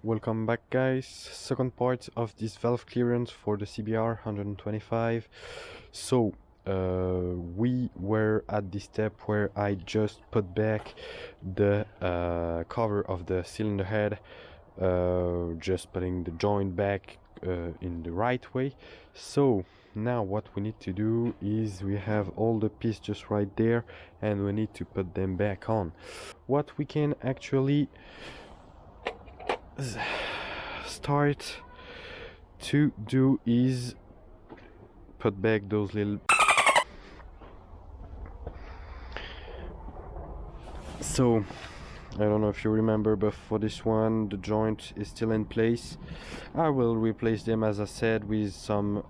Welcome back, guys. Second part of this valve clearance for the CBR 125. So we were at the step where I just put back the cover of the cylinder head, just putting the joint back in the right way. So now what we need to do is we have all the pieces just right there and we need to put them back on. What we can actually start to do is put back those little. So I don't know if you remember, but for this one the joint is still in place. I will replace them, as I said, with some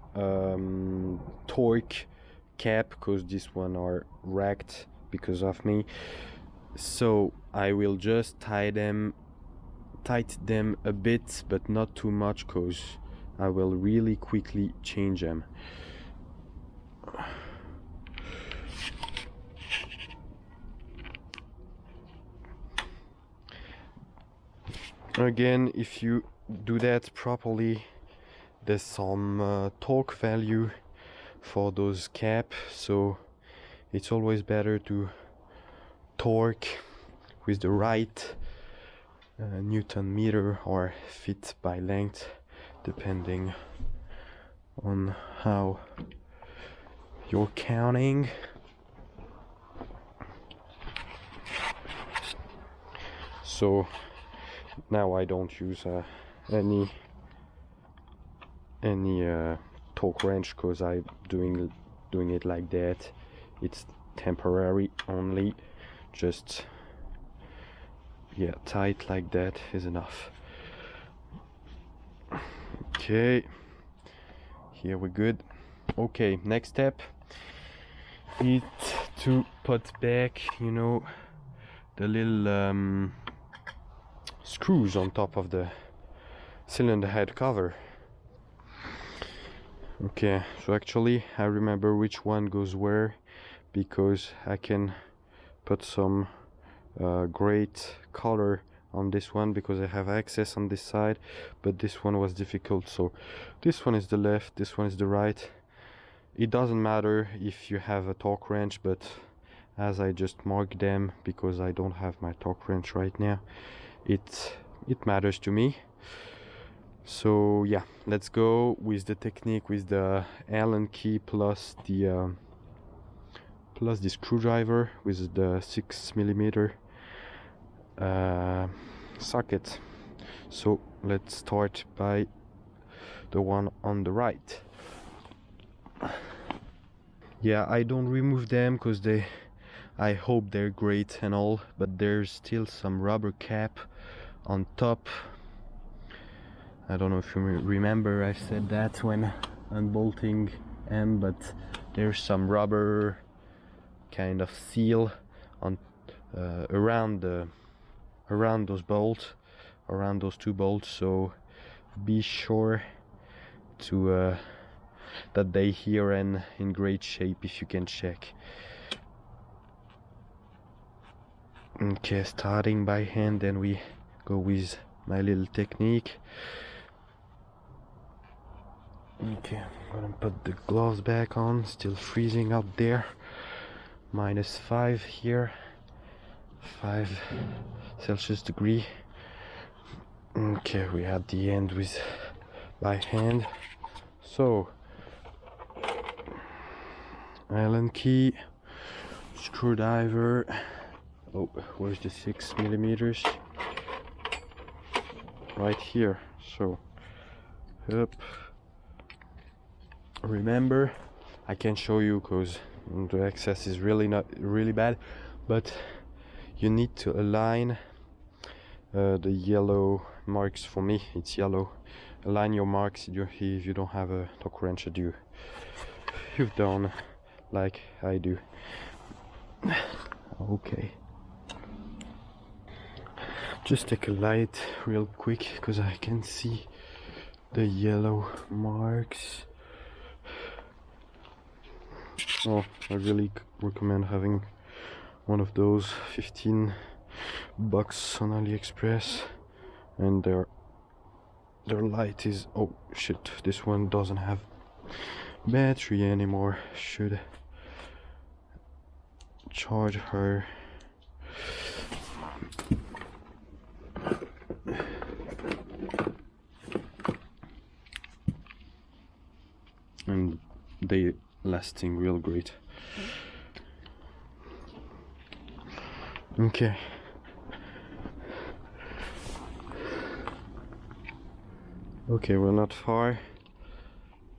torque cap, because this one are racked because of me. So I will just tighten them a bit, but not too much, because I will really quickly change them. Again, if you do that properly, there's some torque value for those caps, so it's always better to torque with the right Newton meter or feet by length, depending on how you're counting. So now I don't use any torque wrench, because I'm doing it like that. It's temporary only. Just, yeah, tight like that is enough. Okay, here we're good. Okay, next step is to put back, you know, the little screws on top of the cylinder head cover. Okay, so actually I remember which one goes where, because I can put some great color on this one, because I have access on this side, but this one was difficult. So this one is the left, this one is the right. It doesn't matter if you have a torque wrench, but as I just marked them because I don't have my torque wrench right now, it matters to me. So yeah, let's go with the technique with the Allen key plus the screwdriver with the 6mm socket. So let's start by the one on the right. Yeah, I don't remove them because I hope they're great and all, but there's still some rubber cap on top. I don't know if you remember, I said that when unbolting them, but there's some rubber kind of seal on around those bolts, around those two bolts. So be sure to that they here and in great shape if you can check. Okay, starting by hand, then we go with my little technique. Okay, I'm gonna put the gloves back on. Still freezing out there. -5 here, 5 Celsius degree. Okay, we had the end with by hand. So Allen key, screwdriver. Oh, where's the 6mm? Right here. So up. Remember, I can show you because the access is really bad, but you need to align the yellow marks. For me it's yellow. Align your marks if you don't have a torque wrench that you've done like I do. Okay, just take a light real quick because I can see the yellow marks. Oh, I really recommend having one of those. 15 bucks on AliExpress, and their light is, oh shit, this one doesn't have battery anymore. Should charge her. And they lasting real great. Okay. Okay, we're not far,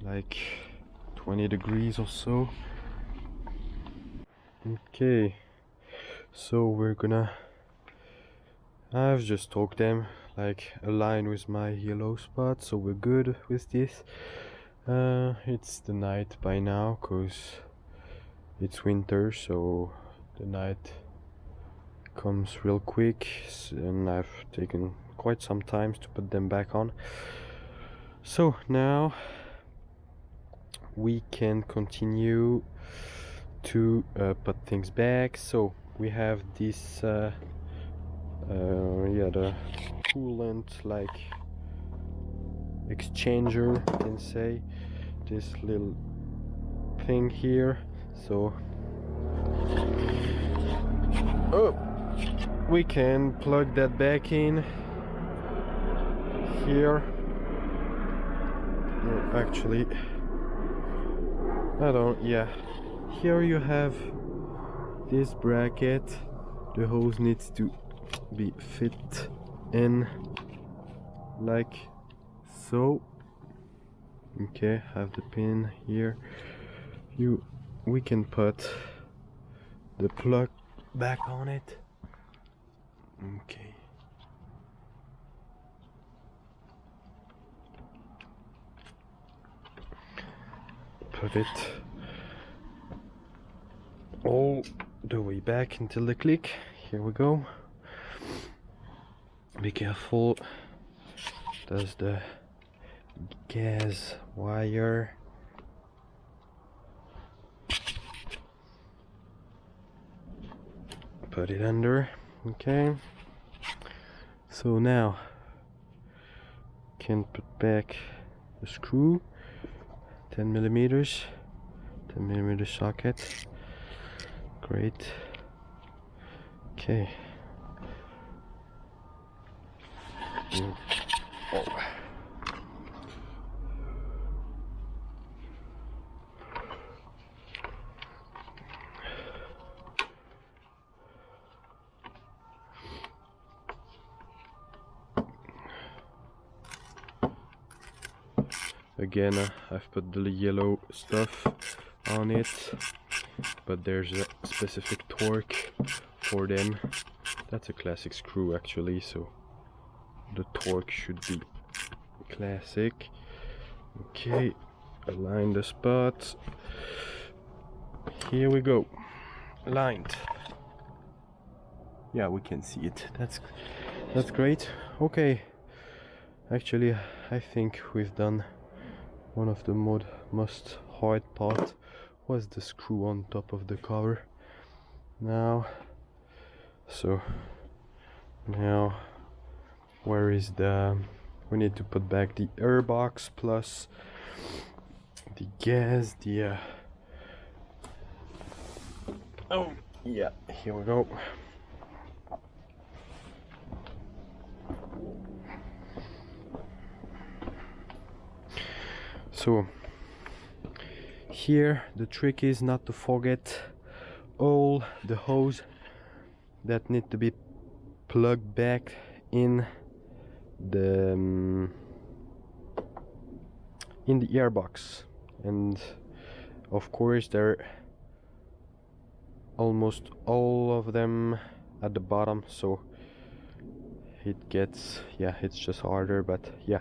like 20 degrees or so. Okay, so we're gonna, I've just torqued them like align with my yellow spot, so we're good with this. It's the night by now because it's winter, so the night comes real quick, and I've taken quite some time to put them back on. So now we can continue to put things back. So we have this yeah, the coolant like exchanger, you can say, this little thing here. So we can plug that back in here. Actually, I don't, yeah, here you have this bracket. The hose needs to be fit in like so. Okay, have the pin here. We can put the plug back on it. Okay. Put it all the way back until the click. Here we go. Be careful. There's the gas wire. Put it under. Okay. So now can put back the screw. 10 millimeters, 10 millimeter socket. Great. Okay. Oh. Again, I've put the yellow stuff on it, but there's a specific torque for them. That's a classic screw actually, so the torque should be classic. Okay, align the spots. Here we go. Aligned. Yeah, we can see it. That's great. Okay. Actually, I think we've done one of the most hard part was the screw on top of the cover. Now, where is the, we need to put back the airbox plus the gas, the oh yeah, here we go. So here the trick is not to forget all the hose that need to be plugged back in the airbox, and of course they're almost all of them at the bottom, so it gets, yeah, it's just harder, but yeah,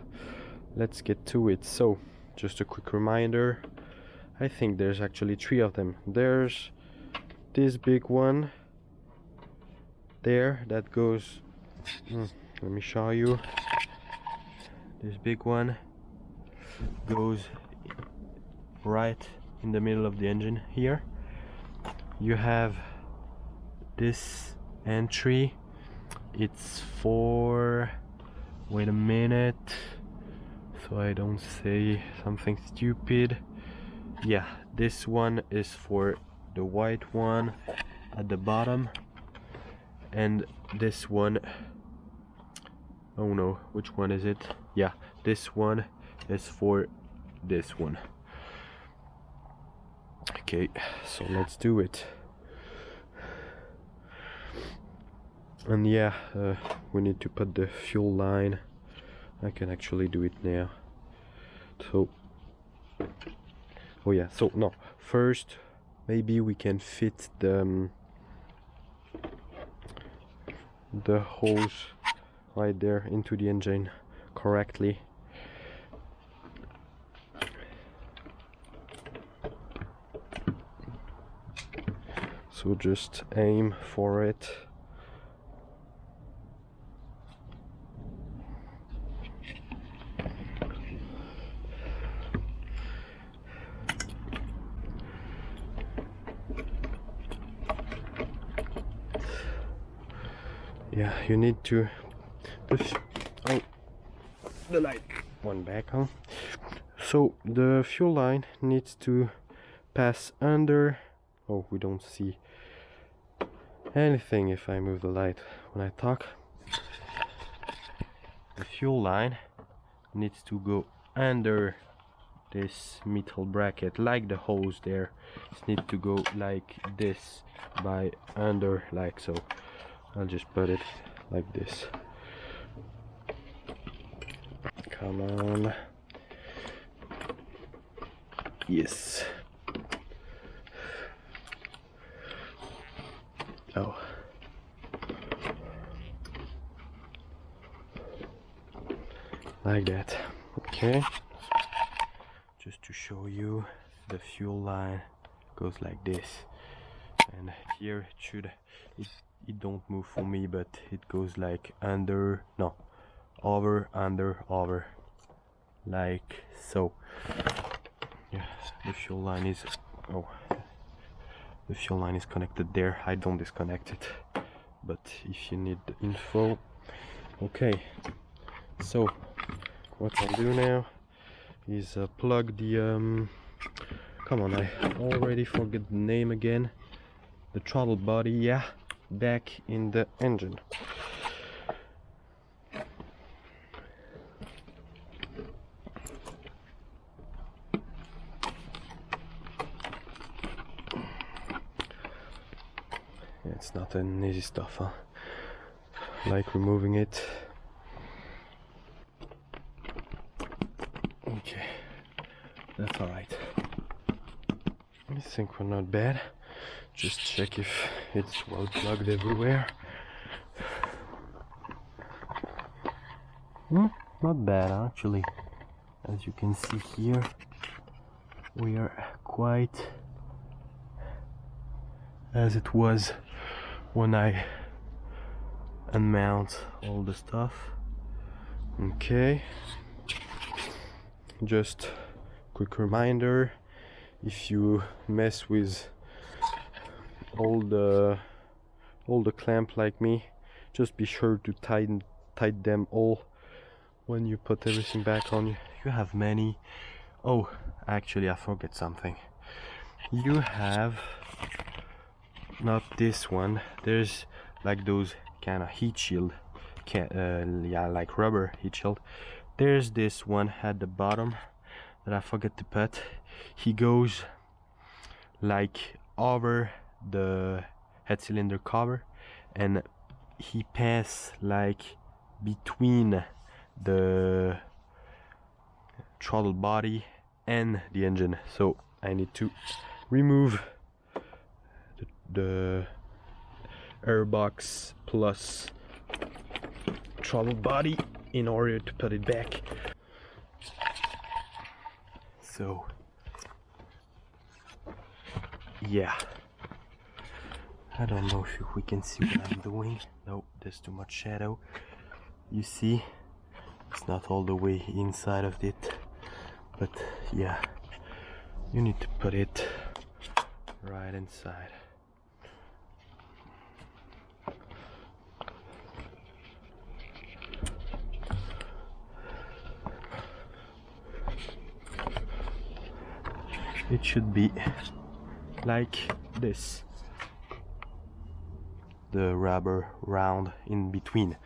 let's get to it. So just a quick reminder, I think there's actually 3 of them. There's this big one there that goes, let me show you. This big one goes right in the middle of the engine here. you have this entry. It's for, wait a minute so I don't say something stupid. Yeah, this one is for the white one at the bottom, and this one, oh no, which one is it? Yeah, this one is for this one. Okay, so let's do it. And yeah, we need to put the fuel line. I can actually do it now. So, oh yeah, so no, first maybe we can fit the hose right there into the engine correctly. So just aim for it. Yeah, you need to the light one back on. So the fuel line needs to pass under. Oh, we don't see anything if I move the light when I talk. The fuel line needs to go under this metal bracket, like the hose there. It needs to go like this, by under, like so. I'll just put it like this. Come on. Yes. Oh. Like that. Okay. Just to show you, the fuel line goes like this. And here it should, it don't move for me, but it goes like under, no, over, under, over, like so. Yeah, the fuel line is, oh, the fuel line is connected there. I don't disconnect it, but if you need the info. Okay, so what I'll do now is plug the come on, I already forget the name again, the throttle body, yeah, back in the engine. It's not an easy stuff, huh? Like removing it. Okay, that's alright. I think we're not bad. Just check if it's well plugged everywhere. Not bad actually. As you can see here, we are quite as it was when I unmount all the stuff. Okay, just quick reminder, if you mess with all the clamp like me, just be sure to tighten them all when you put everything back on. You have many. Oh, actually I forget something. You have not this one, there's like those kind of heat shield, yeah, like rubber heat shield. There's this one at the bottom that I forget to put. He goes like over the head cylinder cover, and he pass like between the throttle body and the engine. So I need to remove the Airbox plus throttle body in order to put it back. So yeah, I don't know if we can see what I'm doing. No, there's too much shadow. You see, it's not all the way inside of it, but yeah, you need to put it right inside. it should be like this, the rubber round in between.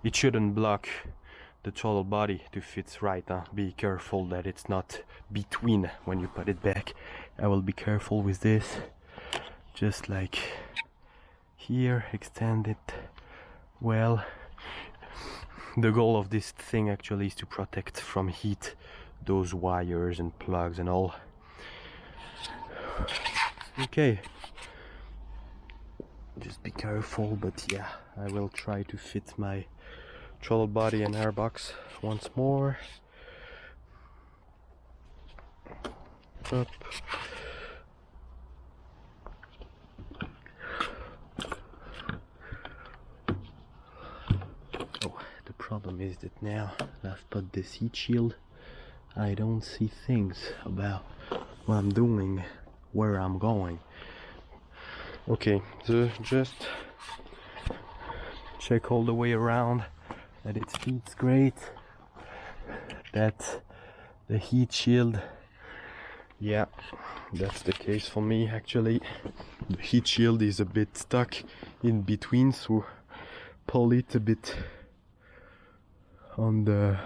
It shouldn't block the throttle body to fit right, huh? Be careful that it's not between when you put it back. I will be careful with this, just like here, extend it well. The goal of this thing actually is to protect from heat those wires and plugs and all. Okay, just be careful, but yeah, I will try to fit my throttle body and airbox once more. Up. Oh, the problem is that now I've put this heat shield, I don't see things about what I'm doing, where I'm going. Okay, so just check all the way around that it fits great, that the heat shield, yeah, that's the case for me actually. The heat shield is a bit stuck in between, so pull it a bit on the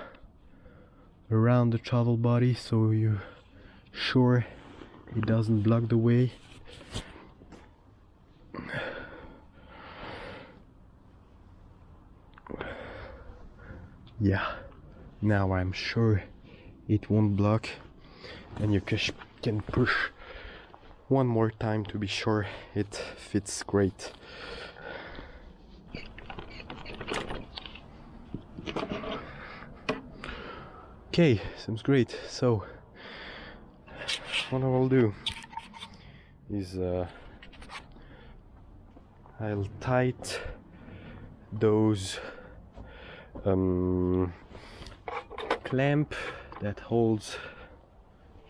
around the throttle body so you're sure it doesn't block the way. Yeah, now I'm sure it won't block, and you can push one more time to be sure it fits great. Okay, seems great. So what I will do is I'll tight those clamp that holds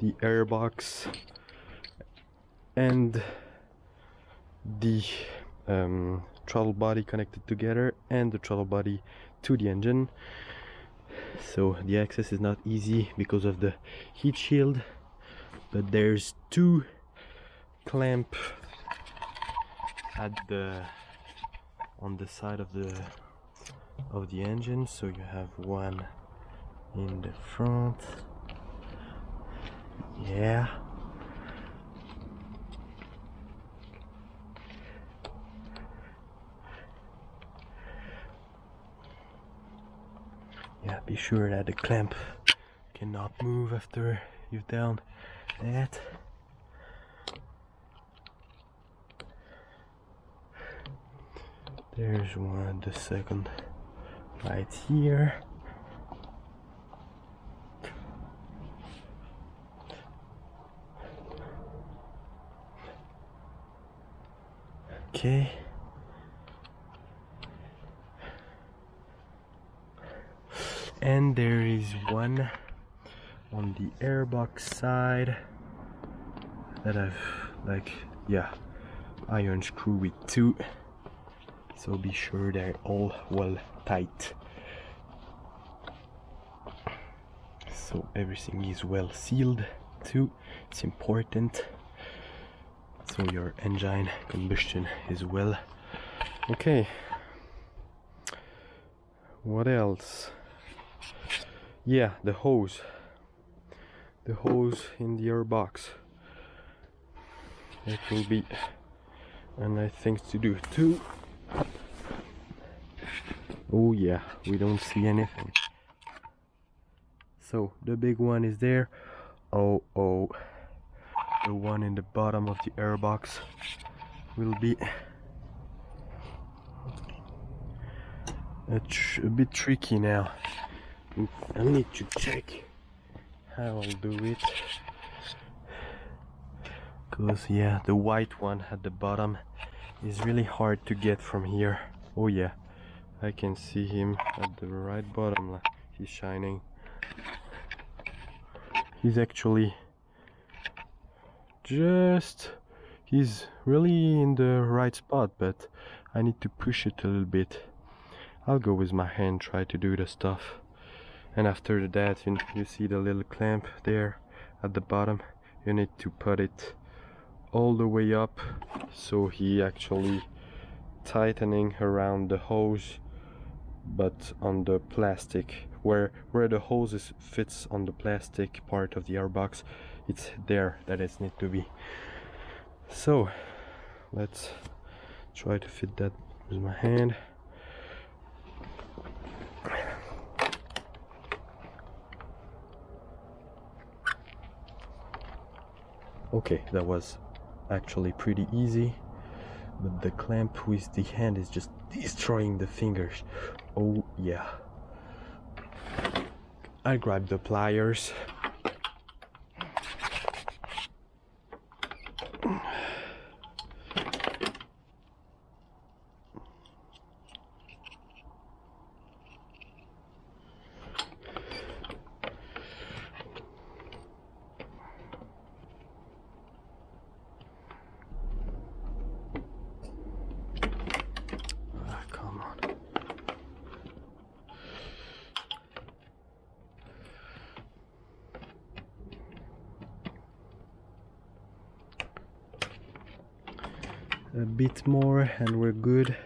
the airbox and the throttle body connected together, and the throttle body to the engine. So the access is not easy because of the heat shield, but there's two clamp at on the side of the engine. So you have one in the front, yeah, be sure that the clamp cannot move after you've done that. There's one, the second right here. Okay. And there is one on the airbox side that I've iron screw with two, so be sure they're all well tight, so everything is well sealed too. It's important, so your engine combustion is well. Okay, what else? Yeah, the hose in the airbox, it will be a nice thing to do too. Oh yeah, we don't see anything. So the big one is there. Oh, the one in the bottom of the airbox will be a bit tricky now. I need to check how I'll do it, because yeah, the white one at the bottom is really hard to get from here. Oh yeah, I can see him at the right bottom, he's shining. He's actually he's really in the right spot, but I need to push it a little bit. I'll go with my hand, try to do the stuff. And after that, you see the little clamp there at the bottom. you need to put it all the way up, so he actually tightening around the hose, but on the plastic where the hose fits on the plastic part of the airbox, it's there that it needs to be. So let's try to fit that with my hand. Okay, that was actually pretty easy, but the clamp with the hand is just destroying the fingers. Oh yeah. I grabbed the pliers. Come on. A bit more and we're good.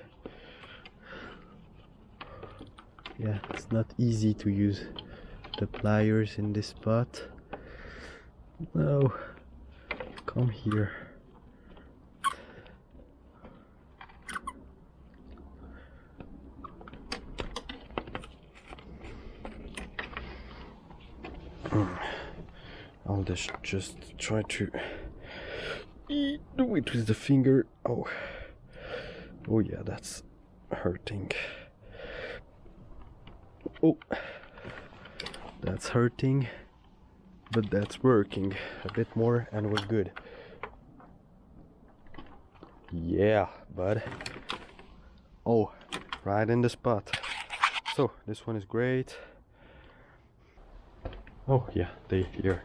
Yeah, it's not easy to use the pliers in this spot. No, come here. I'll just try to do it with the finger. Oh yeah, that's hurting. Oh, that's hurting, but that's working. A bit more and we're good. Yeah, bud. Oh, right in the spot. So this one is great. Oh yeah, they here.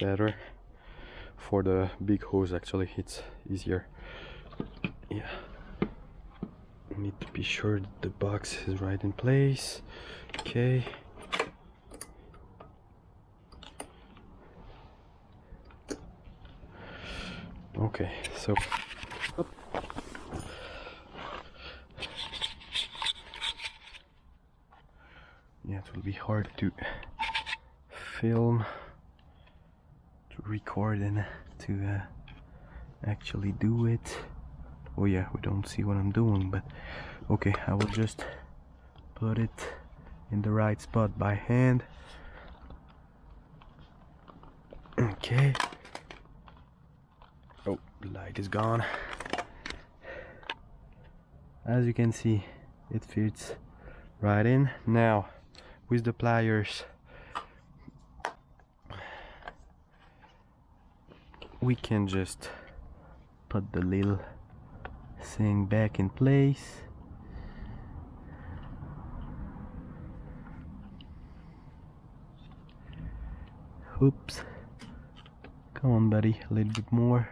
Better. For the big hose actually it's easier. Yeah. Need to be sure that the box is right in place. Okay. Okay, so up. Yeah, it will be hard to film, to record and to actually do it. Oh yeah, we don't see what I'm doing, but okay, I will just put it in the right spot by hand. Okay. Oh, the light is gone. As you can see, it fits right in. Now, with the pliers, we can just put the little thing back in place. Oops. Come on, buddy, a little bit more.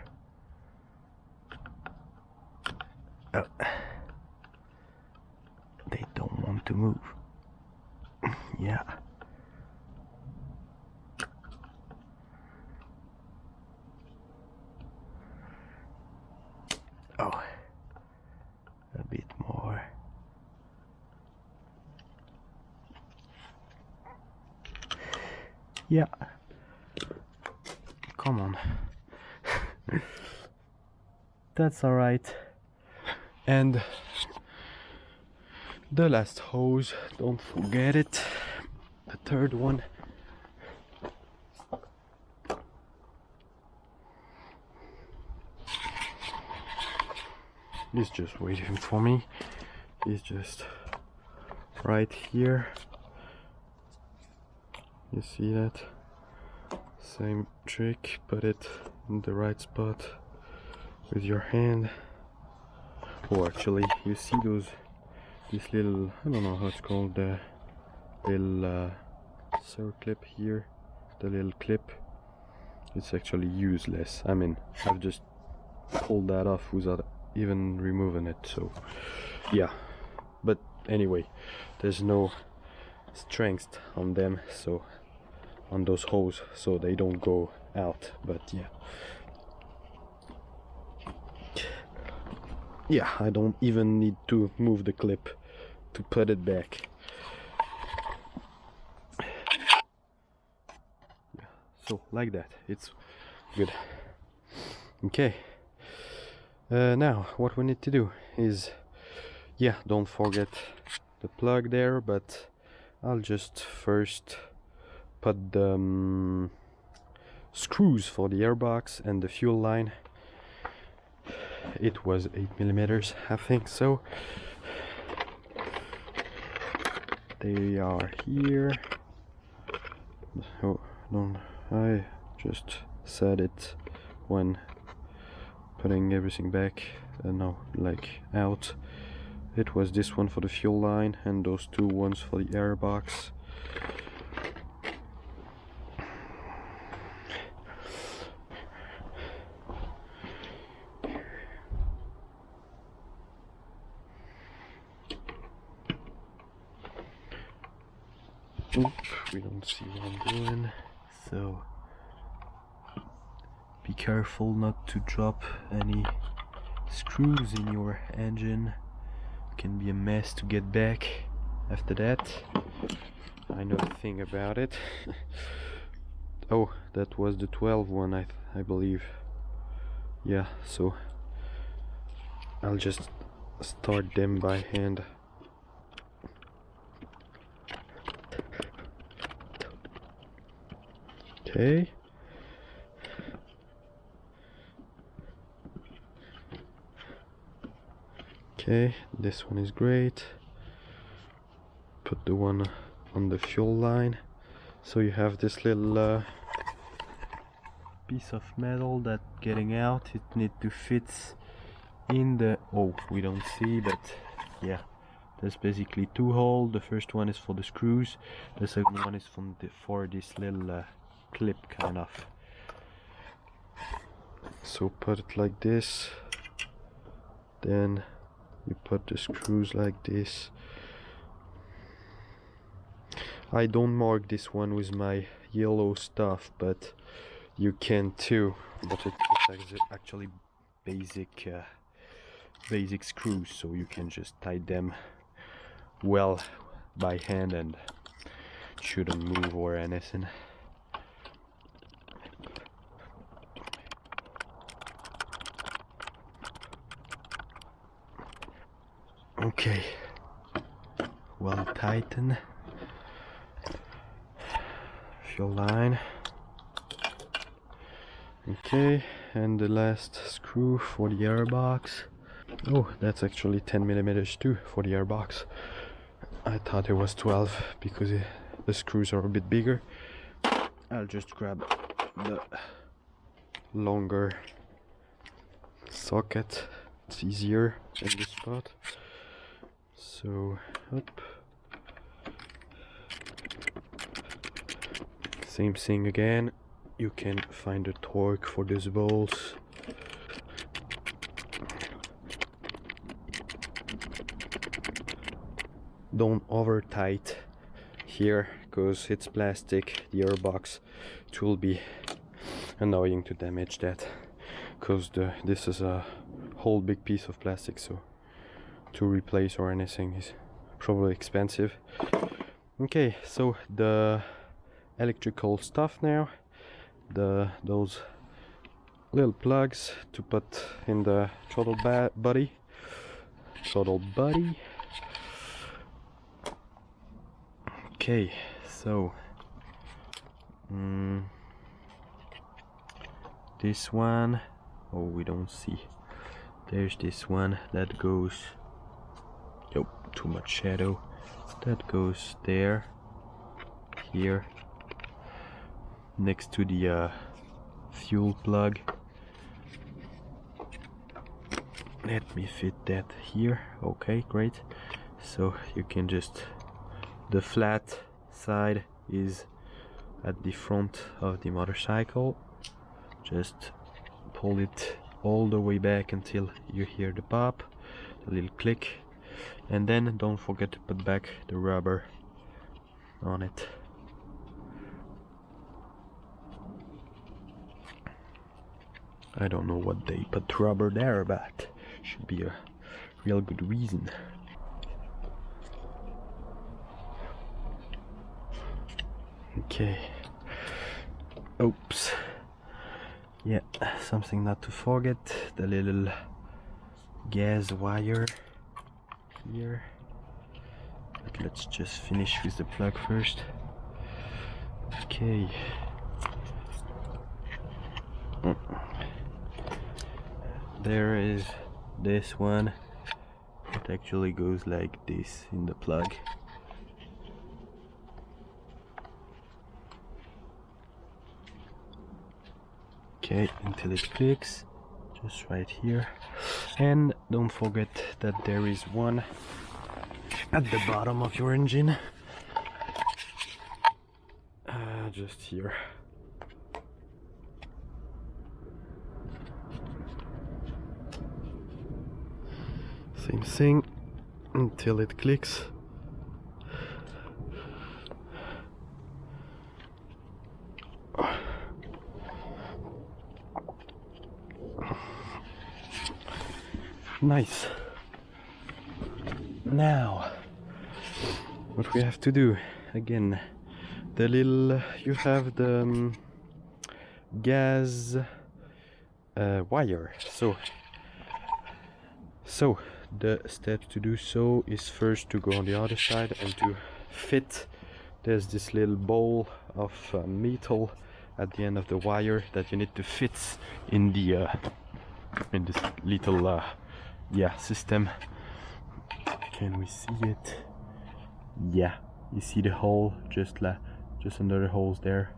Oh. They don't want to move. Yeah. Oh, a bit more. Yeah. Come on. That's all right. And the last hose, don't forget it. The third one. He's just waiting for me. He's just right here. You see that? Same trick, put it in the right spot with your hand. Oh, actually, you see this little, I don't know how it's called, the little circlip here, the little clip. It's actually useless. I mean, I've just pulled that off without even removing it, so yeah. But anyway, there's no strength on them, so on those holes so they don't go out. But yeah, I don't even need to move the clip to put it back. So like that, it's good. Okay, now what we need to do is, yeah, don't forget the plug there, but I'll just first put the screws for the airbox and the fuel line. It was 8mm, I think so. They are here. Oh, no, I just said it when putting everything back, no, like out. It was this one for the fuel line and those two ones for the airbox. Oop, we don't see what I'm doing, so be careful not to drop any screws in your engine. It can be a mess to get back after that. I know the thing about it. Oh, that was the 12 one, I believe. Yeah, so I'll just start them by hand. Okay. Okay, this one is great. Put the one on the fuel line. So you have this little piece of metal that getting out. It needs to fit in the, oh, we don't see, but yeah, there's basically two holes. The first one is for the screws, the second one is for this little clip kind of. So put it like this, then you put the screws like this. I don't mark this one with my yellow stuff, but you can too. But it's actually basic basic screws, so you can just tie them well by hand and shouldn't move or anything. Okay, well tighten fuel line. Okay, and the last screw for the airbox. Oh, that's actually 10mm too for the airbox. I thought it was 12 because the screws are a bit bigger. I'll just grab the longer socket, it's easier in this spot. So up, same thing again. You can find the torque for these bolts. Don't over tight here because it's plastic, the airbox. It will be annoying to damage that because this is a whole big piece of plastic, so to replace or anything is probably expensive. Okay, so the electrical stuff now, those little plugs to put in the throttle body. Okay, so this one, oh, we don't see. There's this one that goes, oh, too much shadow. That goes there, here, next to the fuel plug. Let me fit that here. Okay, great. So you can just, the flat side is at the front of the motorcycle. Just pull it all the way back until you hear the pop, the little click, and then don't forget to put back the rubber on it. I don't know what they put rubber there, but should be a real good reason. Okay. Oops. Yeah, something not to forget, the little gas wire here. But let's just finish with the plug first. Okay. There is this one. It actually goes like this in the plug. Okay, until it clicks, just right here. And don't forget that there is one at the bottom of your engine. Just here. Same thing until it clicks. Nice. Now, what we have to do again, the little, you have the gas wire. So the steps to do so is first to go on the other side and to fit. There's this little ball of metal at the end of the wire that you need to fit in the in this little system. Can we see it? Yeah, you see the hole just under the holes there.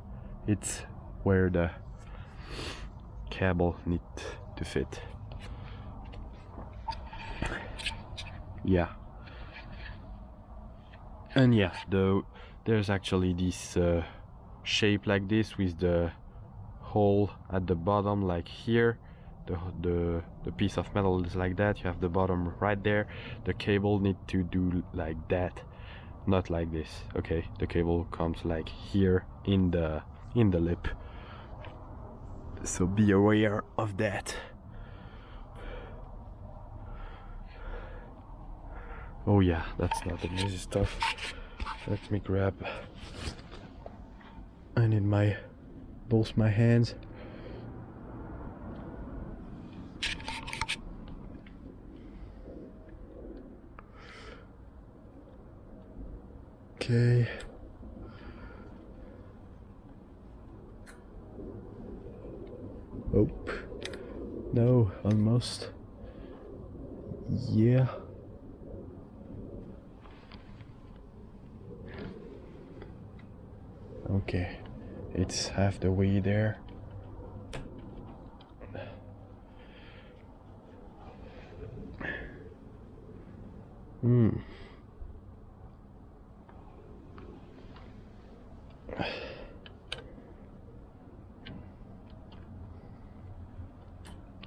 It's where the cable needs to fit. Yeah. And yeah, there's actually this shape like this with the hole at the bottom, like here. The piece of metal is like that. You have the bottom right there. The cable need to do like that, not like this. Okay, the cable comes like here in the lip. So be aware of that. Oh yeah, that's not the easy stuff. Let me grab. I need both my hands. Okay. Oh. No, almost. Yeah. Okay. It's half the way there.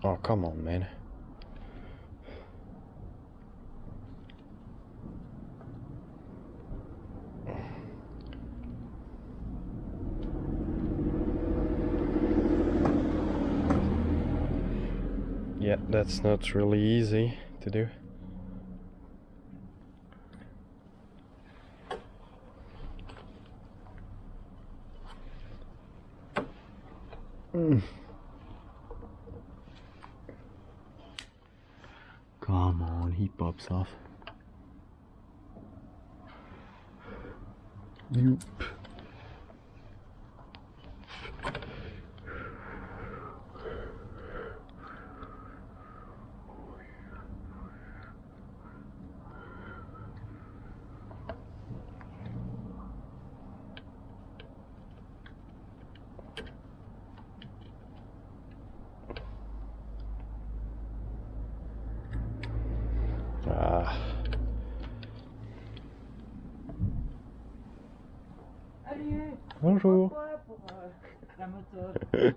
Oh, come on, man. Yeah, that's not really easy to do. Come on, he pops off. Yoop. Bonjour. Pour la moto.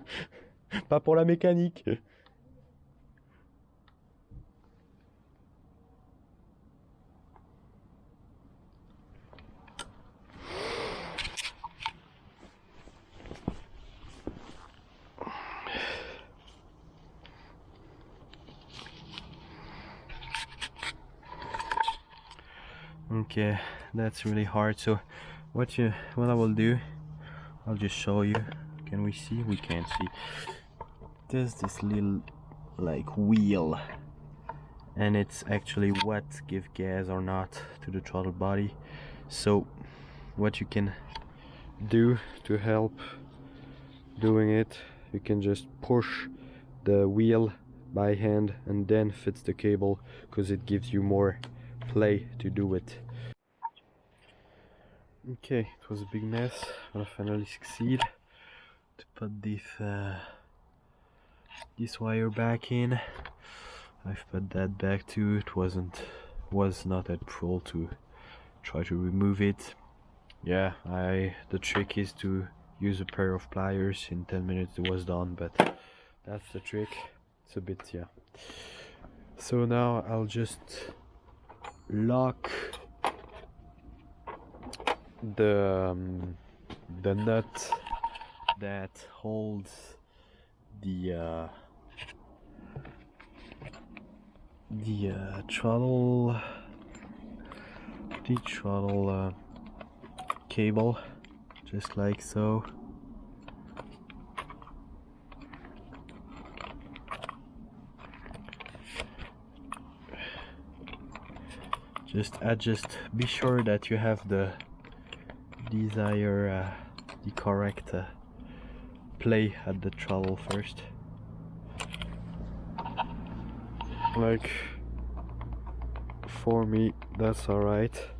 Pas pour la mécanique. Okay, that's really hard. So what I will do, I'll just show you. Can we see? We can't see. There's this little like wheel, and it's actually what give gas or not to the throttle body. So what you can do to help doing it, you can just push the wheel by hand and then fits the cable, because it gives you more play to do it. Okay, it was a big mess, but I finally succeed to put this wire back in. I've put that back too. It was not that full to try to remove it. Yeah, the trick is to use a pair of pliers. In 10 minutes it was done, but that's the trick. It's a bit, yeah. So now I'll just lock the nut that holds the throttle cable, just like so. Just adjust, be sure that you have the correct play at the throttle first. Like, for me that's alright,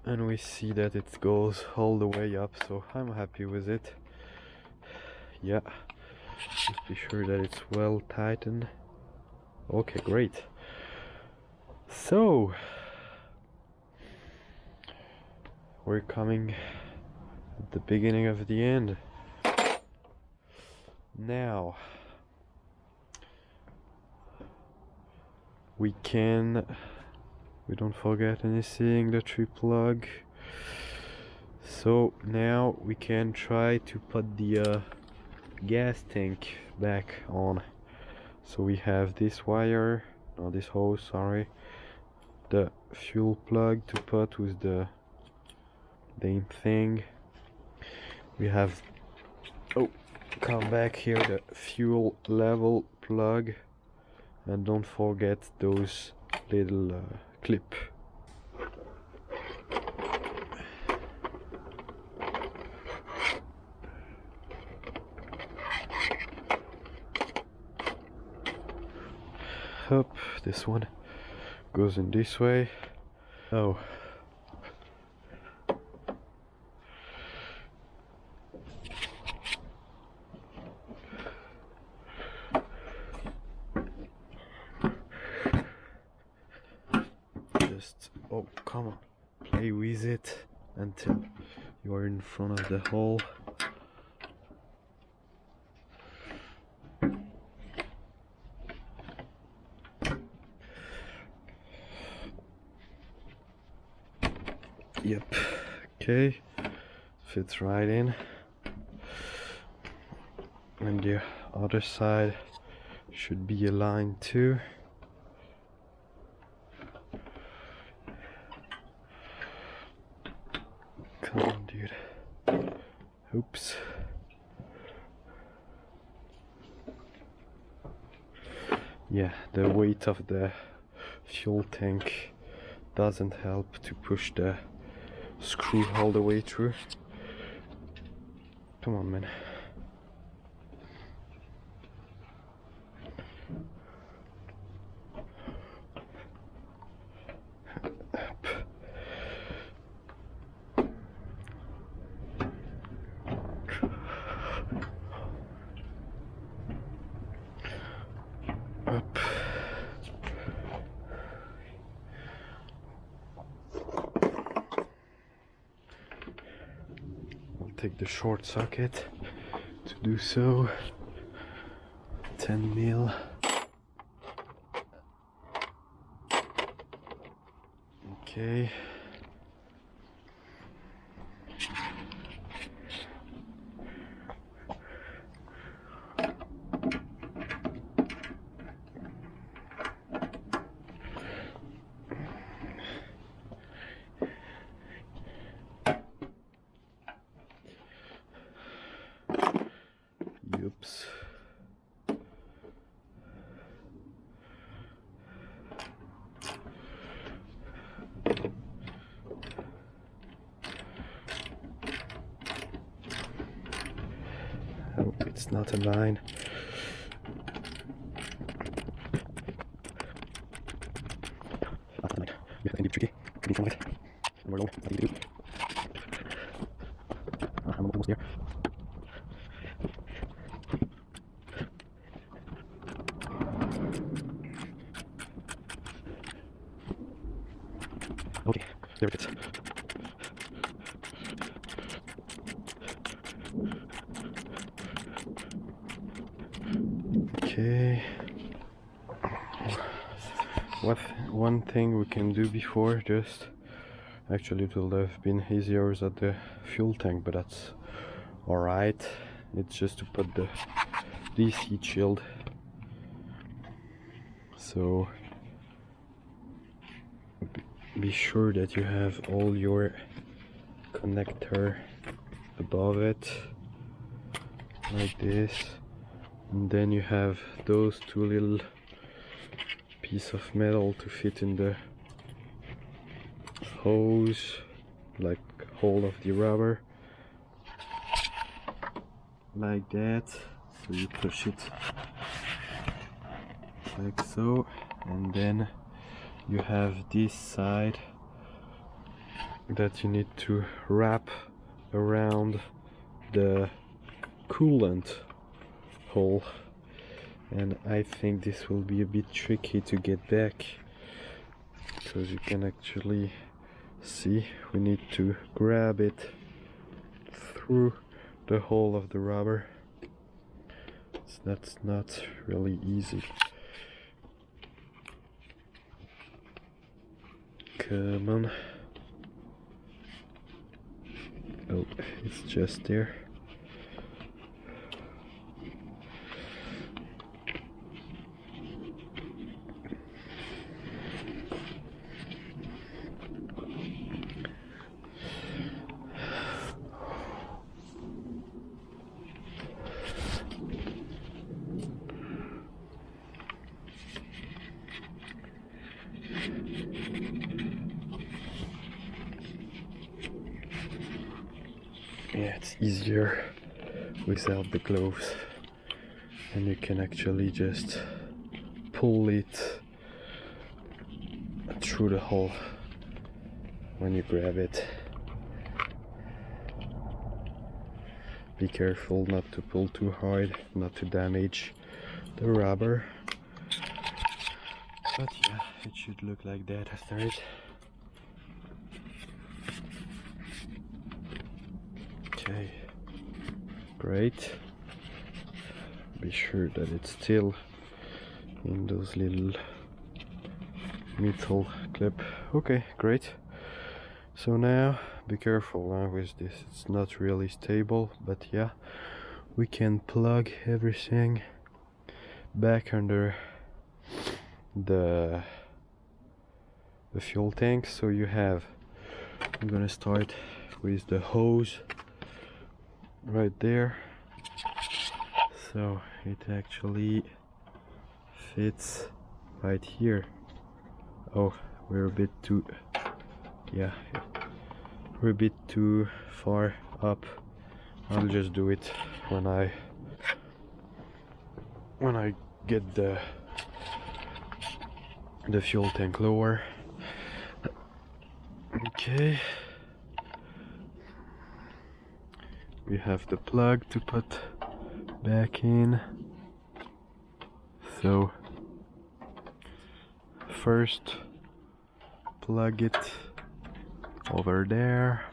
and we see that it goes all the way up, so I'm happy with it. Yeah, just be sure that it's well tightened. Okay, great. So we're coming at the beginning of the end now. We don't forget anything, the tree plug. So now we can try to put the gas tank back on. So we have this wire, no, this hose, sorry, the fuel plug to put with the damn thing. We have, oh, come back here, the fuel level plug, and don't forget those little clip. Up, this one goes in this way. Oh, just, oh, come on, play with it until you are in front of the hole. Yep, okay, fits right in, and the other side should be aligned too. Come on, dude. Oops. Yeah, the weight of the fuel tank doesn't help to push the screw all the way through. Come on, man. Up. I'll take the short socket to do so. 10 mil. Okay. Oops. Oh, it's not a line. Yeah, that can be tricky. Could be sunlight. And we're low. Nothing to do. I'm almost there. Okay, there it is. Okay. One thing we can do before, just actually it will have been easier at the fuel tank, but that's alright. It's just to put the DC shield. So be sure that you have all your connector above it, like this, and then you have those two little piece of metal to fit in the hose, like hole of the rubber, like that. So you push it like so, and then you have this side that you need to wrap around the coolant hole, and I think this will be a bit tricky to get back, because you can actually see we need to grab it through the hole of the rubber. So that's not really easy. Come on. Oh, it's just there. Yeah, it's easier without the gloves, and you can actually just pull it through the hole when you grab it. Be careful not to pull too hard, not to damage the rubber. But yeah, it should look like that after it. Okay, great. Be sure that it's still in those little metal clip. Okay, great. So now be careful with this, it's not really stable, but yeah, we can plug everything back under the fuel tank. So you have, I'm gonna start with the hose right there. So it actually fits right here. Oh, we're a bit too, yeah, we're a bit too far up. I'll just do it when I get the fuel tank lower. Okay, we have the plug to put back in. So first plug it over there.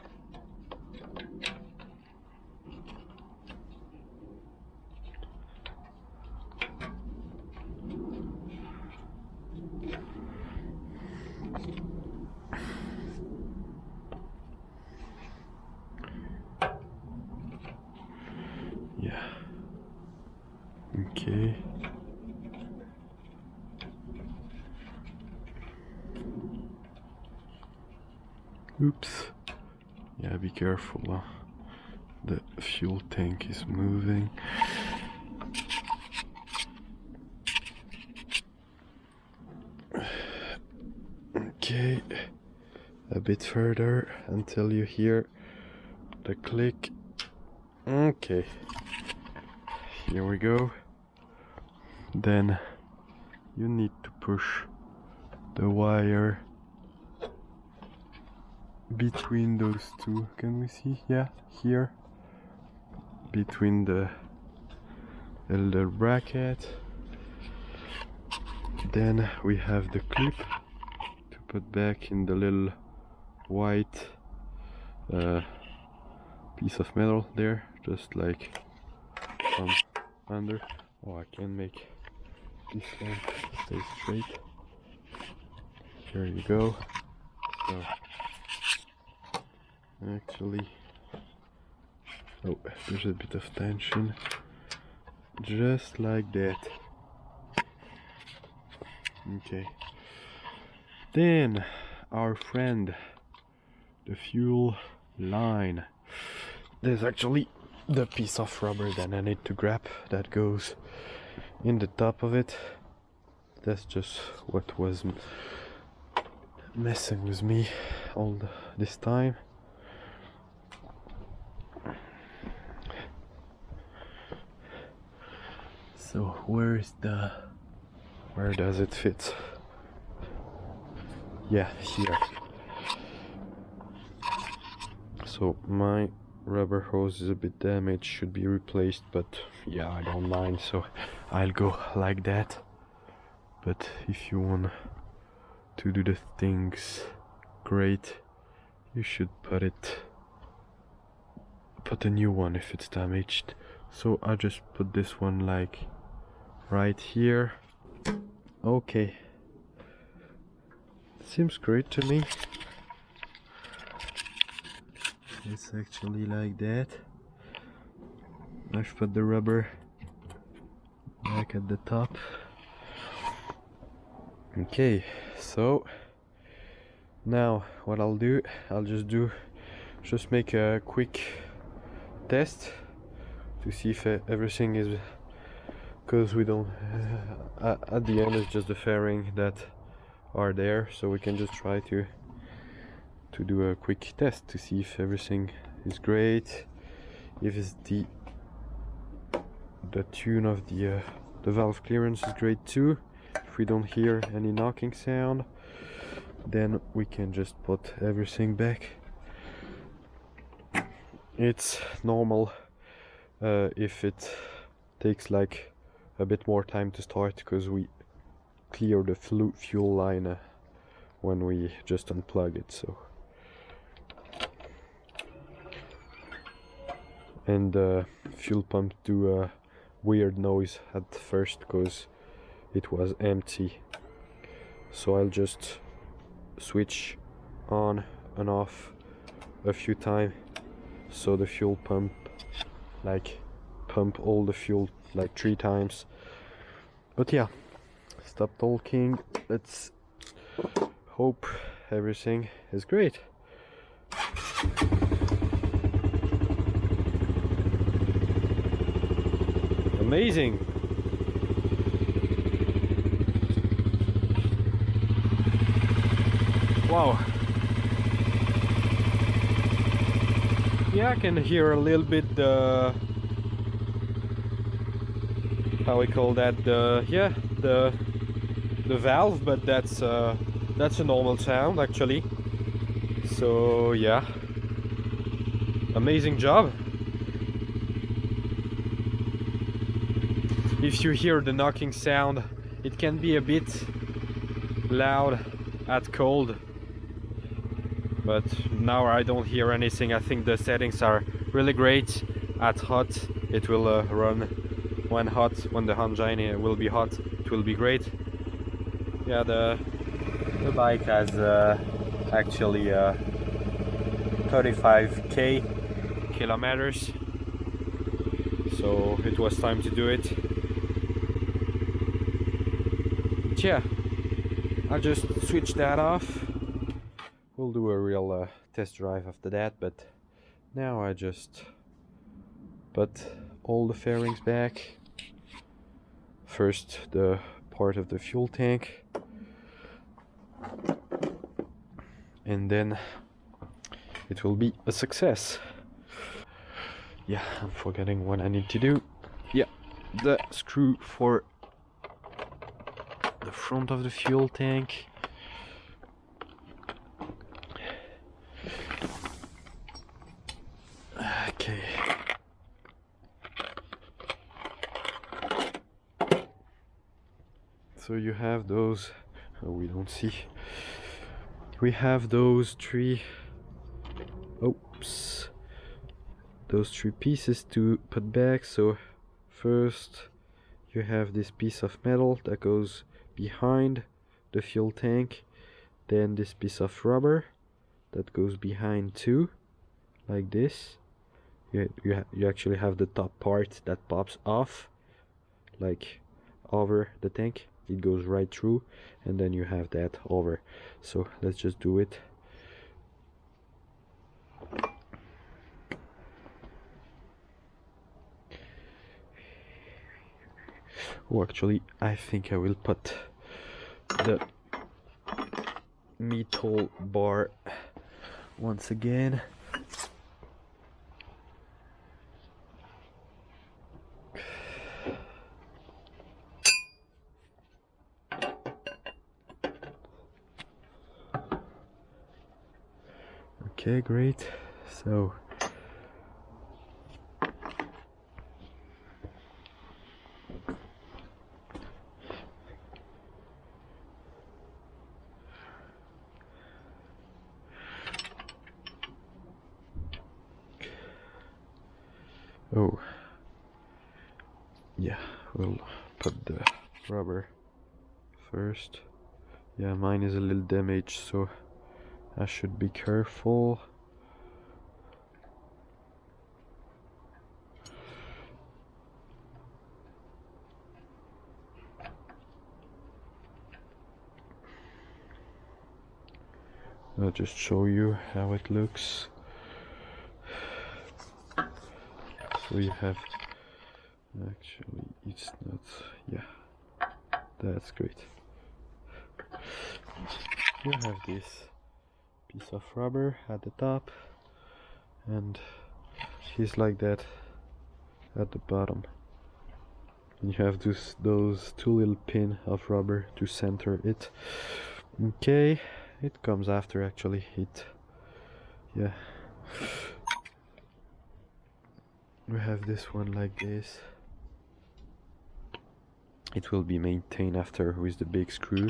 Yeah. Okay. Oops. Yeah, be careful. The fuel tank is moving. Okay, a bit further until you hear the click. Okay, here we go. Then you need to push the wire between those two. Can we see? Yeah, here, between the little bracket. Then we have the clip to put back in the little white piece of metal there, just like from under. Oh, I can make this one stay straight. Here you go. So actually, oh, there's a bit of tension, just like that. Okay, then our friend, the fuel line. There's actually the piece of rubber that I need to grab that goes in the top of it. That's just what was messing with me all this time. So where does it fit? Yeah, here. So my rubber hose is a bit damaged, should be replaced, but yeah, I don't mind, so I'll go like that. But if you want to do the things great, you should put a new one if it's damaged. So I just put this one like right here. Okay, seems great to me. It's actually like that. I've put the rubber back at the top. Okay, so now what I'll do, I'll just make a quick test to see if everything is, because we don't at the end it's just the fairing that are there, so we can just try to do a quick test to see if everything is great, if it's the tune of the valve clearance is great too. If we don't hear any knocking sound, then we can just put everything back. It's normal if it takes like a bit more time to start, because we clear the fuel line when we just unplug it. So, and the fuel pump do a weird noise at first because it was empty. So I'll just switch on and off a few times, so the fuel pump like pump all the fuel like 3 times. But yeah, stop talking, let's hope everything is great. Amazing. Wow. Yeah, I can hear a little bit the, how we call that, the valve, but that's a normal sound actually. So yeah, amazing job. If you hear the knocking sound, it can be a bit loud at cold, but now I don't hear anything. I think the settings are really great. At hot it will run, when the engine will be hot, it will be great. Yeah, the bike has actually 35k kilometers, so it was time to do it. But yeah, I'll just switch that off. We'll do a real test drive after that, but now I just put all the fairings back. First the part of the fuel tank, and then it will be a success. Yeah, I'm forgetting what I need to do. Yeah, the screw for the front of the fuel tank. Okay. So you have those, oh, we don't see. We have those three, oops, those three pieces to put back. So first you have this piece of metal that goes behind the fuel tank, then this piece of rubber that goes behind too, like this. You actually have the top part that pops off, like over the tank. It goes right through, and then you have that over. So let's just do it. Oh, actually, I think I will put the metal bar once again. Okay, great. So oh yeah, we'll put the rubber first. Yeah, mine is a little damaged, so I should be careful. I'll just show you how it looks. So you have, actually it's not, yeah, that's great. You have this piece of rubber at the top, and he's like that at the bottom. And you have those two little pins of rubber to center it. Okay, it comes after actually. Yeah. We have this one like this. It will be maintained after with the big screw.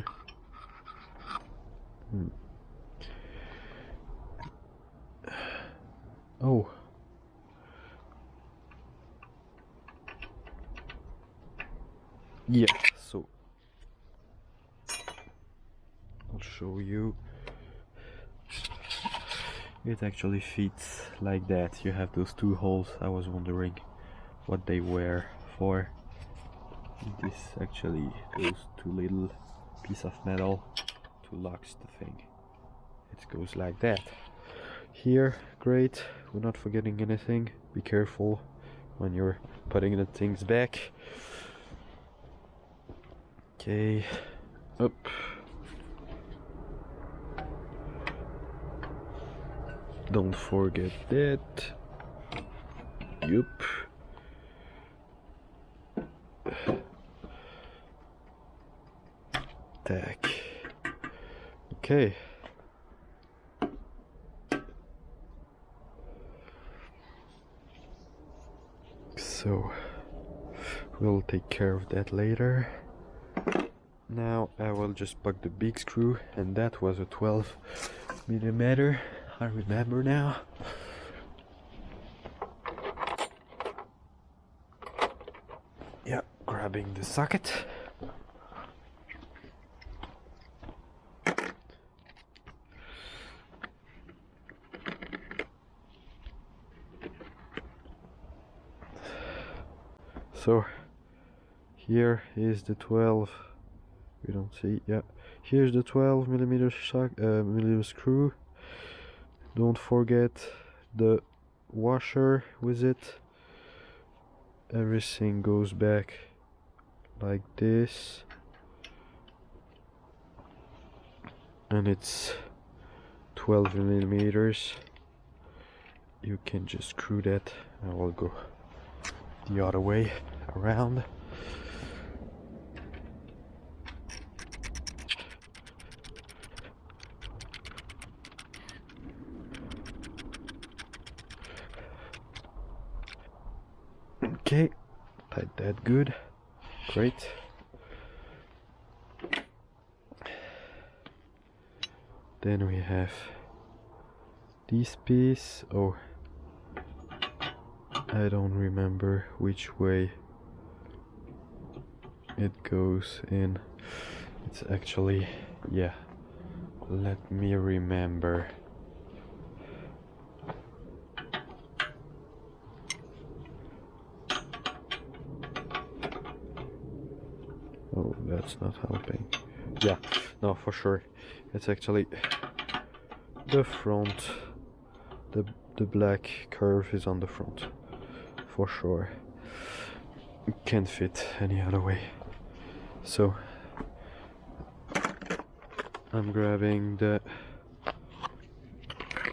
Oh. Yeah, so I'll show you. It actually fits like that. You have those two holes. I was wondering what they were for. This actually goes two little piece of metal to lock the thing. It goes like that. Here, great. We're not forgetting anything. Be careful when you're putting the things back. Okay, up. Don't forget that. Yup. Tack. Okay. So we'll take care of that later. Now I will just plug the big screw, and that was a 12 millimeter. I remember now. Yeah, grabbing the socket. So here is the 12. We don't see. Yeah, here's the 12 millimeter millimeter screw. Don't forget the washer with it. Everything goes back like this, and it's 12 millimeters. You can just screw that. I will go the other way around. Okay, tight that good. Great. Then we have this piece. Oh, I don't remember which way it goes in. It's actually, yeah, let me remember. Oh, that's not helping. Yeah, no, for sure. It's actually the front. The black curve is on the front. For sure. It can't fit any other way. So I'm grabbing the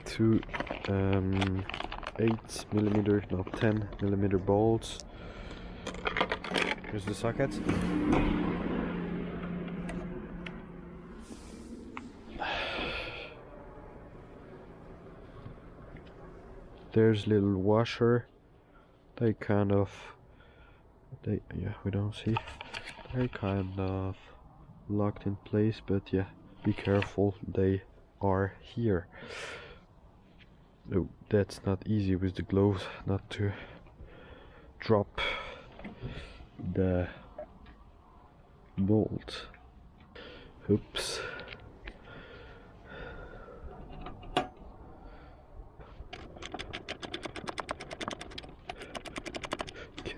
two 8mm, no 10mm bolts. Here's the socket. There's little washer. They kind of, yeah, we don't see. They're kind of locked in place, but yeah, be careful. They are here. Oh, that's not easy with the gloves, not to drop the bolt. Oops.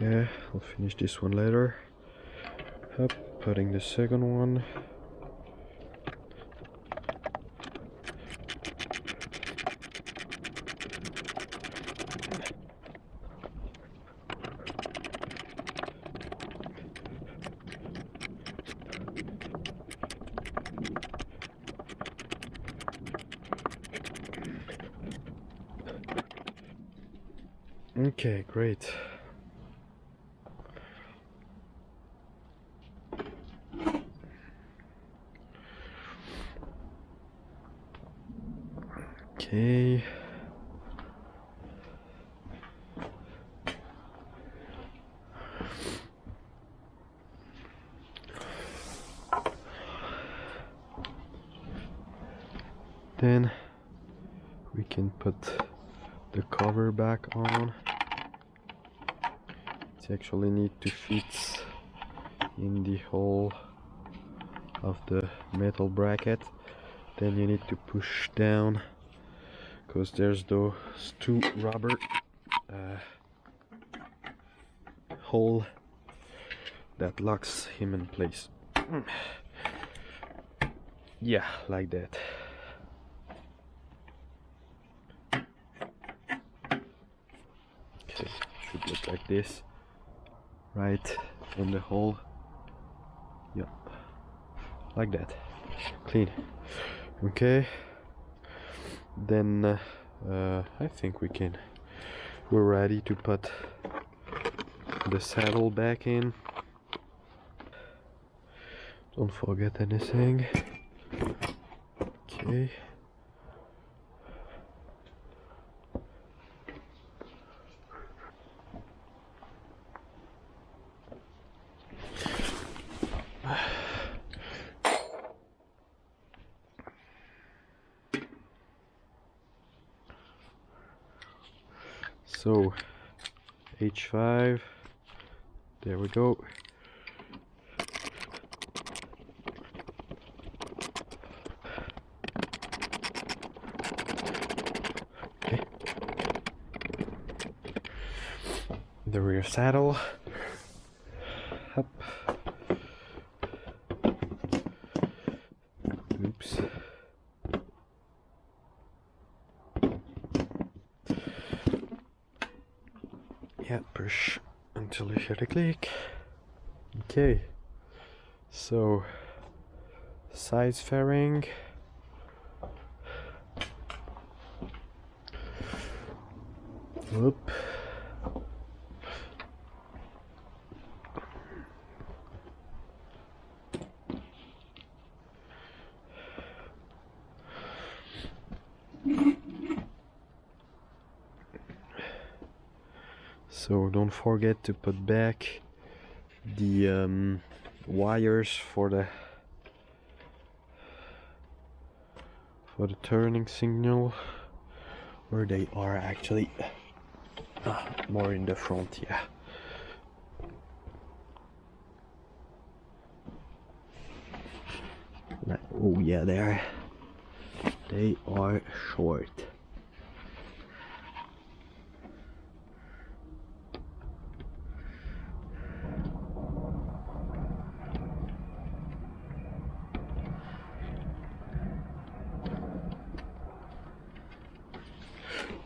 Okay, I'll finish this one later. Up, putting the second one. Okay, great. Okay. Then we can put the cover back on. It actually need to fit in the hole of the metal bracket. Then you need to push down, because there's those two rubber hole that locks him in place. Yeah, like that. Okay, should look like this, right in the hole. Yeah, like that. Clean. Okay, then I think we're ready to put the saddle back in. Don't forget anything. Okay. So H5, there we go. Okay. The rear saddle. Up. Oops. Yeah, push until you hear the click. Okay, so size fairing, Whoop. So don't forget to put back the wires for the turning signal, where they are actually more in the front. Yeah. Oh yeah, they are short.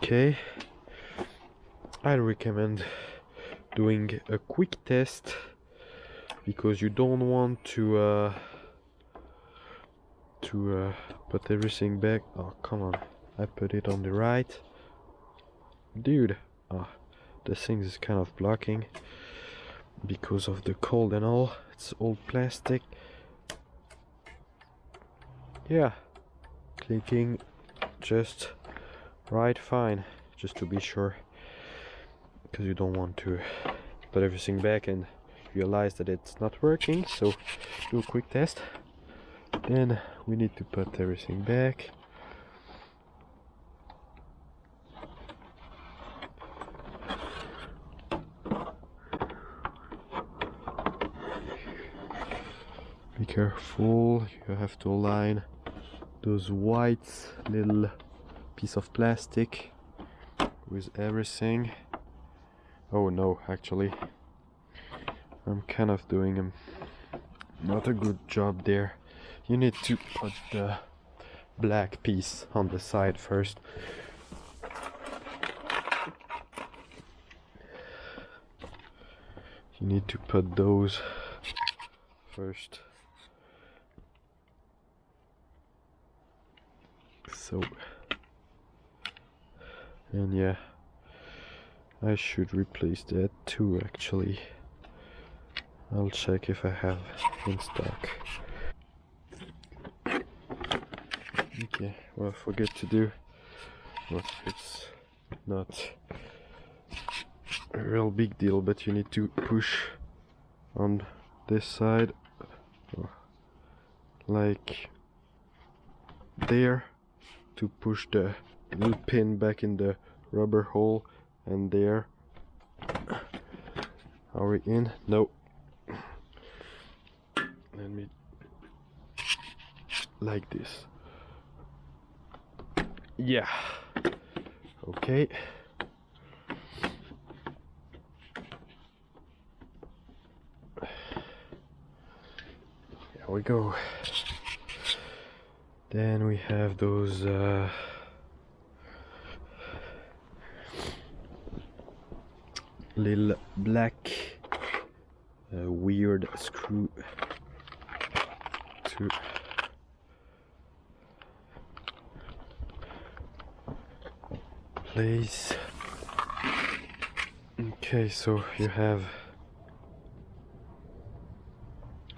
Okay, I recommend doing a quick test, because you don't want to put everything back. Oh come on, I put it on the right, dude. Oh, the thing is kind of blocking because of the cold and all. It's old plastic. Yeah, clicking just right fine, just to be sure, because you don't want to put everything back and realize that it's not working. So do a quick test. Then we need to put everything back. Be careful, you have to align those white little piece of plastic with everything. Oh no, actually I'm kind of doing not a good job there. You need to put the black piece on the side first. You need to put those first. So, and yeah, I should replace that too actually. I'll check if I have in stock. Okay, what I forget to do, well, it's not a real big deal, but you need to push on this side, like there, to push the little pin back in the rubber hole, and there. Are we in? No. Let me, like this. Yeah. Okay. Here we go. Then we have those little black weird screw to place. Okay, so you have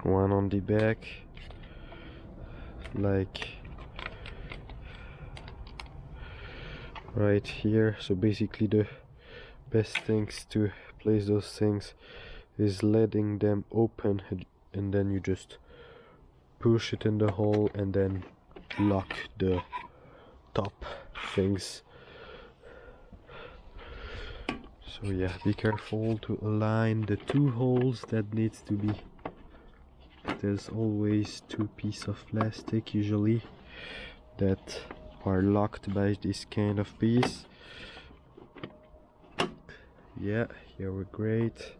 one on the back, like right here. So basically the best things to place those things is letting them open, and then you just push it in the hole and then lock the top things. So yeah, be careful to align the two holes that needs to be. There's always two pieces of plastic usually that are locked by this kind of piece. Yeah, here we're great.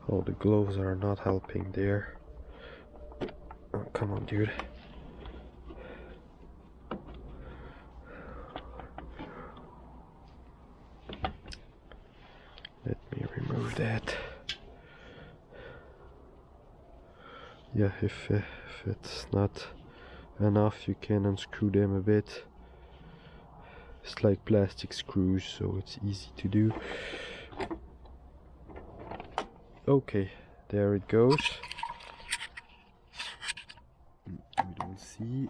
Oh, the gloves are not helping there. Oh, come on, dude. Let me remove that. Yeah, if it's not enough, you can unscrew them a bit. It's like plastic screws, so it's easy to do. Okay, there it goes. We don't see.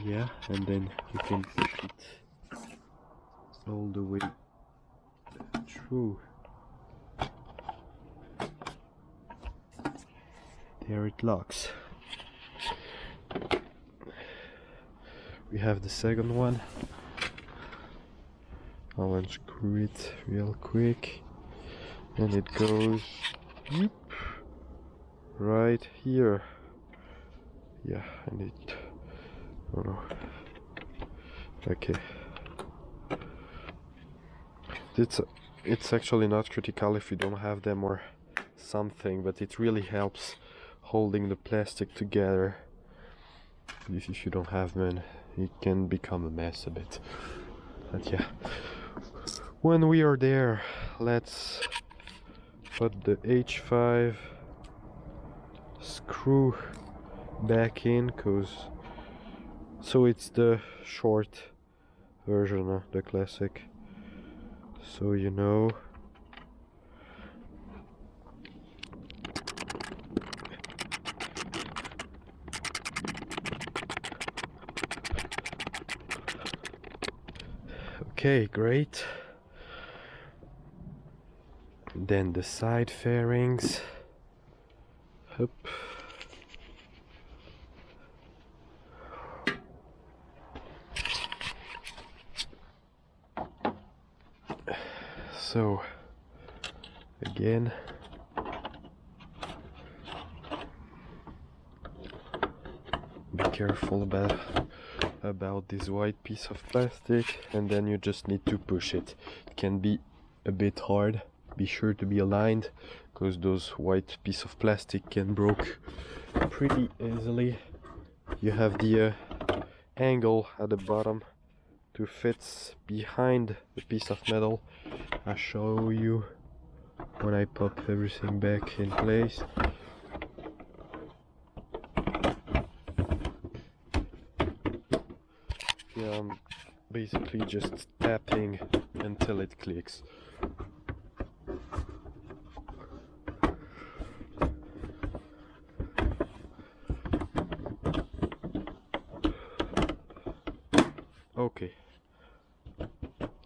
Yeah, and then you can push it all the way through. There it locks. We have the second one. I'll unscrew it real quick, and it goes whoop, right here. Yeah, and it, oh no, okay. It's actually not critical if you don't have them or something, but it really helps holding the plastic together. If you don't have them, it can become a mess a bit. But yeah, when we are there, let's put the H5 screw back in, so it's the short version, the classic, so you know. Okay, great. Then the side fairings. Hup. So again, be careful about this white piece of plastic, and then you just need to push it. It can be a bit hard. Be sure to be aligned, because those white piece of plastic can break pretty easily. You have the angle at the bottom to fit behind the piece of metal. I'll show you when I pop everything back in place. Yeah, I'm basically just tapping until it clicks. Okay,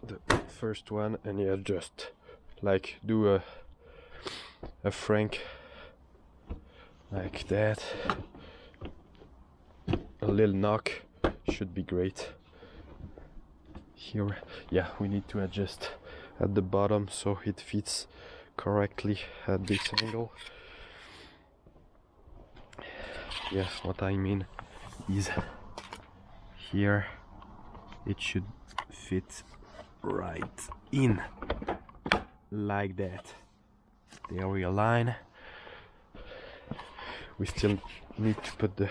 the first one, and yeah, just like do a frank like that. A little knock should be great. Here, yeah, we need to adjust at the bottom so it fits correctly at this angle. Yeah, what I mean is here it should fit right in like that. There we align. We still need to put the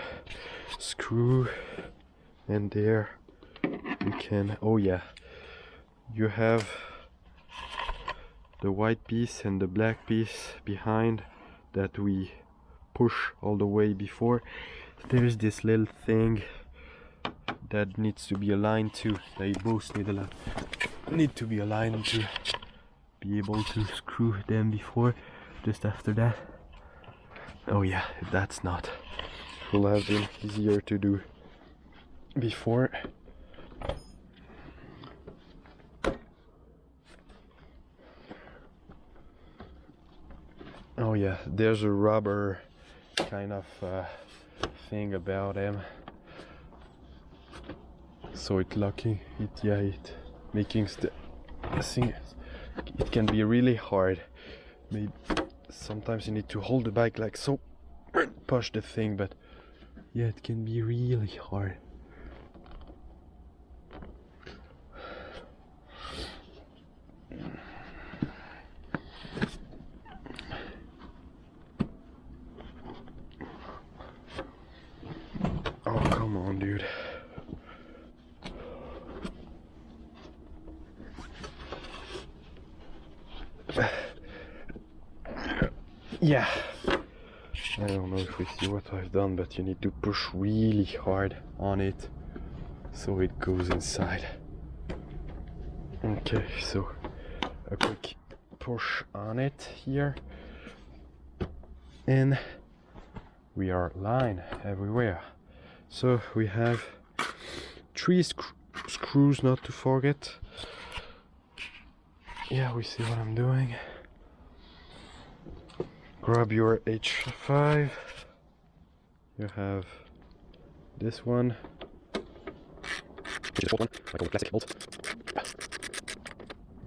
screw, and there you can, oh yeah, you have the white piece and the black piece behind that we push all the way before. There's this little thing that needs to be aligned to. They both need to be aligned to be able to screw them before. Just after that, oh yeah, that's not, it will have been easier to do before. Oh yeah, there's a rubber kind of thing about them, so it locking it, yeah, it making the thing, it can be really hard. Maybe sometimes you need to hold the bike like so, push the thing, but yeah, it can be really hard. Oh, come on, dude. Yeah. I don't know if we see what I've done, but you need to push really hard on it. so it goes inside. Okay, so a quick push on it here, and we are lined everywhere. So we have 3 screws not to forget. Yeah, we see what I'm doing. Grab your H5. You have this one. Just one, like a plastic bolt.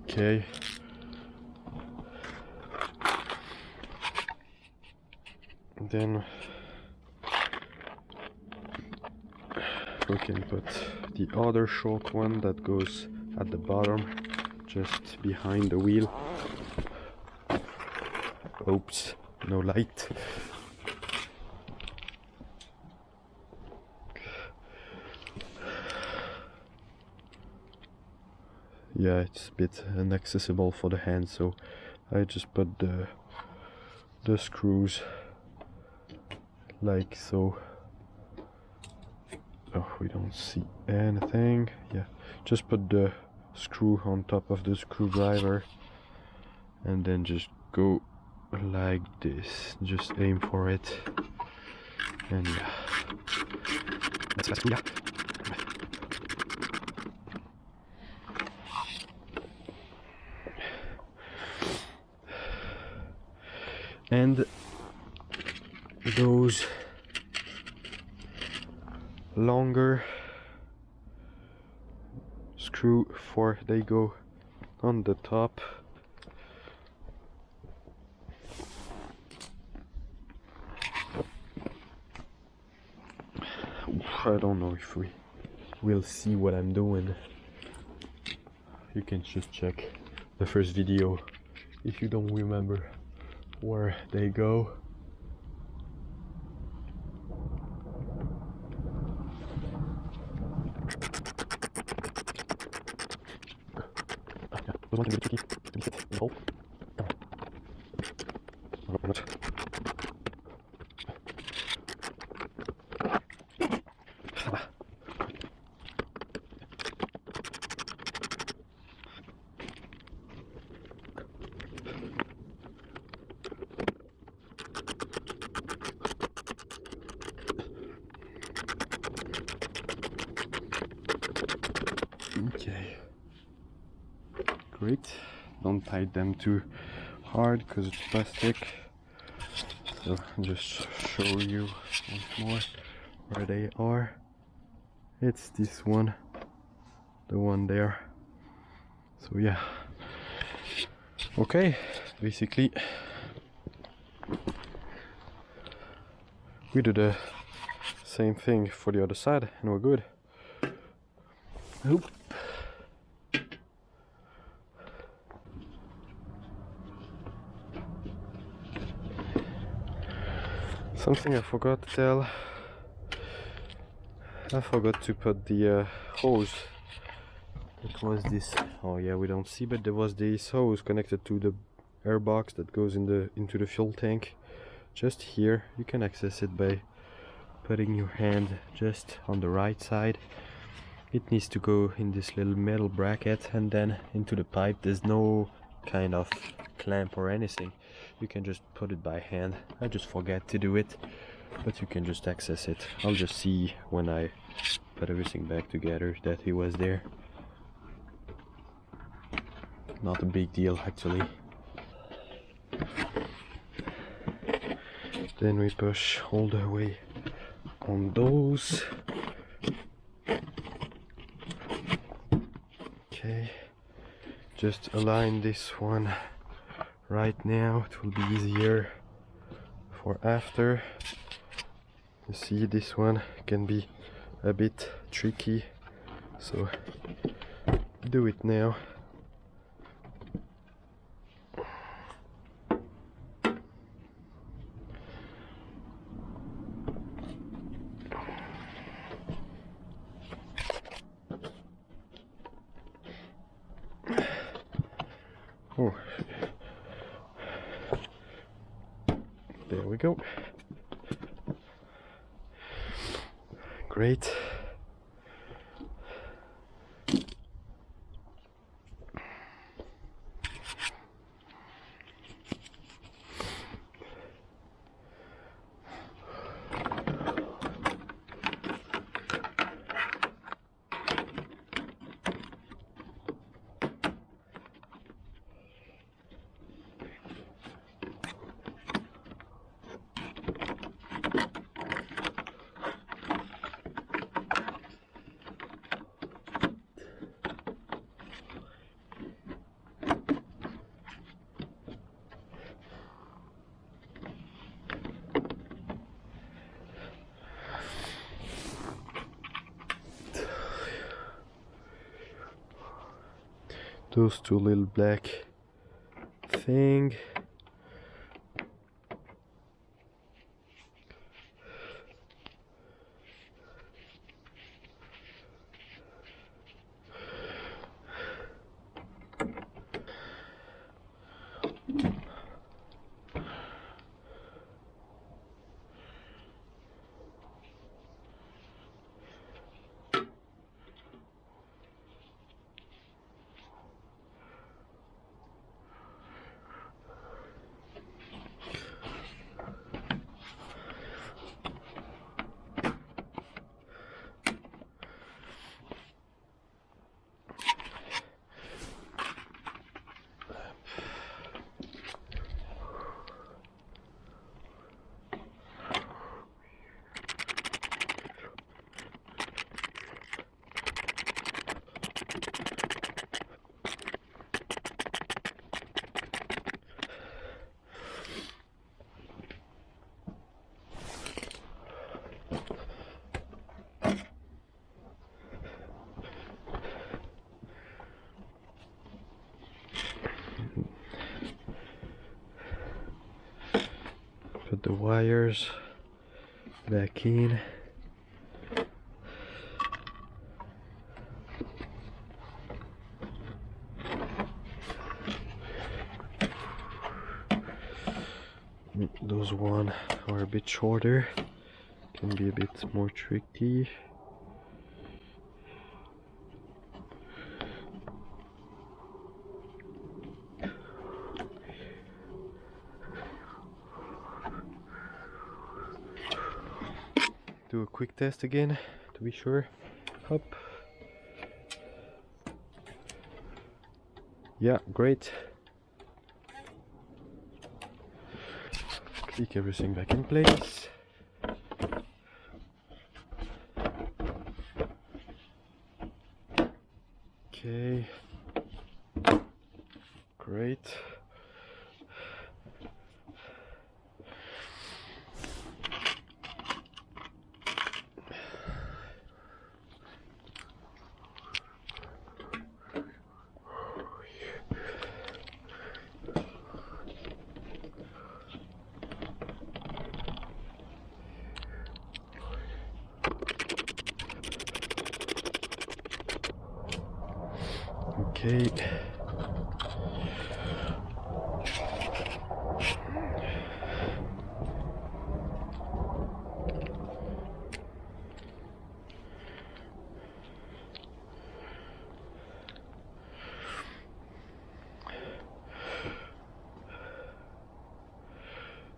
Okay. Then we can put the other short one that goes at the bottom, just behind the wheel. Oops, no light. Yeah, it's a bit inaccessible for the hand, so I just put the screws like so. Oh, we don't see anything. Yeah, just put the screw on top of the screwdriver and then just go like this. Just aim for it, and yeah, that's fast. Yeah. And those longer screw they go on the top. I don't know if we will see what I'm doing. You can just check the first video if you don't remember where they go. The one thing really tricky to fit in the hole. Okay, great. Don't tie them too hard because it's plastic. So just show you once more where they are. It's this one, the one there. So yeah. Okay, basically we do the same thing for the other side and we're good. Oop. Something I forgot to tell. I forgot to put the hose. It was this. Oh yeah, we don't see, but there was this hose connected to the airbox that goes into the fuel tank. Just here, you can access it by putting your hand just on the right side. It needs to go in this little metal bracket and then into the pipe. There's no kind of clamp or anything. You can just put it by hand. I just forget to do it, but you can just access it. I'll just see when I put everything back together that it was there. Not a big deal actually. Then we push all the way on those. Okay, just align this one right now. It will be easier for after. You see, this one can be a bit tricky, so do it now. Oh, there we go. Great. those two little black thing. Put the wires back in. Those one are a bit shorter, can be a bit more tricky. Do a quick test again to be sure. Up. Yeah, great. Click everything back in place. Okay. Great. Okay.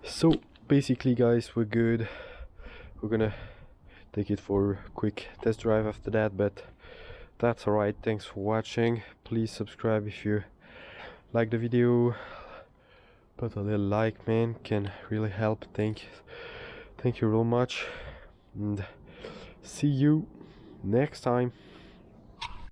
So basically guys, we're good. We're gonna take it for a quick test drive after that, but that's alright. Thanks for watching. Please subscribe if you like the video. Put a little like, man, can really help. Thank you real much, and see you next time.